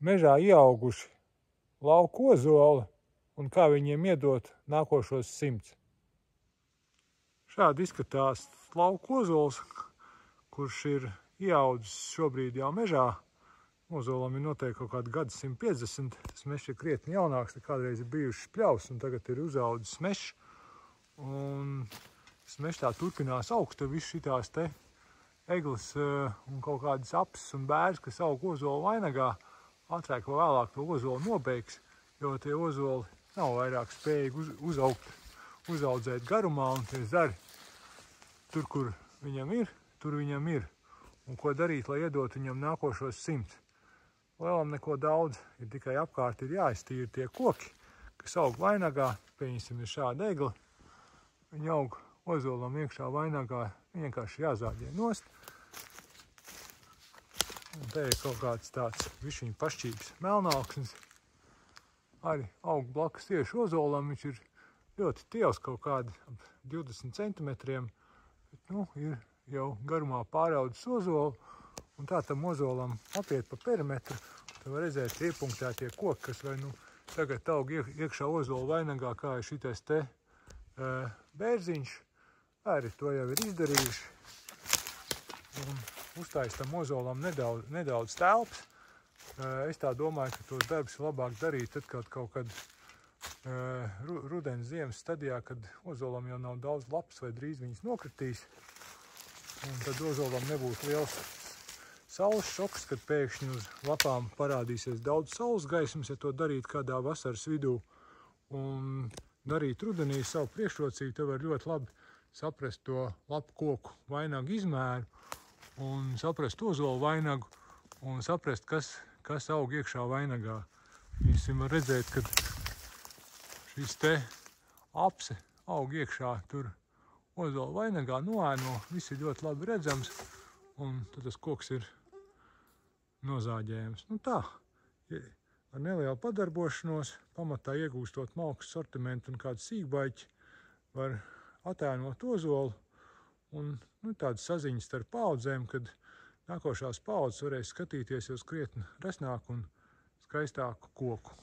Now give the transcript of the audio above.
mežā ieauguši lauku ozoli un kā viņiem iedot nākošos 100. Šādi izskatās lauku ozols, kurš ir ieaudzis šobrīd jau mežā. Ozolam ir noteikti kaut kādi gadi 150, tas mežs ir krietni jaunāks, tad kādreiz ir bijušas pļavas un tagad ir uzaudzis mežs. Un tas mežs tā turpinās augt, tad viss šitās te eglis un kaut kādas apses un bērs, kas aug ozolu vainagā, ātrāk vai vēlāk to ozolu nobeigs, jo tie ozoli nav vairāk spējīgi uzaudzēt garumā, un tie zari tur, kur viņam ir, tur viņam ir. Un ko darīt, lai iedot viņam nākošos 100? Lielam neko daudz, ir tikai apkārt ir jāiztīra tie koki, kas aug vainagā, pieņemsim ir šāda egla. Viņi aug ozolam iekšā vainagā, vienkārši jāzāģē nost. Un te ir kaut kāds tāds višķiņ pašķīgs melnāksnis. Arī aug blakus tieši ozolam, viņš ir ļoti tievs, kaut kādi 20 centimetriem, bet, ir jau garumā pāraudzis ozolu, un tā tam ozolam apiet pa perimetru, tad var redzēt iepunktētie koki, kas vai tagad aug iekšā ozola vainagā, kā ir šitais te bērziņš, arī to jau ir izdarījuši, un uztais tam ozolam nedaudz telpas. Es tā domāju, ka tos darbus ir labāk darīt tad, kaut kad rudens ziemas stadijā, kad ozolam jau nav daudz lapas vai drīz viņas nokritīs. Un tad ozolam nebūs liels saules šoks, kad pēkšņi uz lapām parādīsies daudz saules gaismas, ja to darīt kādā vasaras vidū. Un darīt rudenī savu priekšrocību, te var ļoti labi saprast to lapu koku vainagu izmēru un saprast ozolu vainagu un saprast, kas aug iekšā vainagā. Mēs var redzēt, ka šis te apse aug iekšā tur ozola vainagā, noēno, viss ir ļoti labi redzams, un tad tas koks ir nozāģējams. Tā, ar nelielu padarbošanos, pamatā iegūstot malku sortimentu un kādu sīkbaļķi, var attēnot ozolu, un tādas saziņas starp paudzēm, kad nākošās paudzes varēs skatīties uz krietni resnāku un skaistāku koku.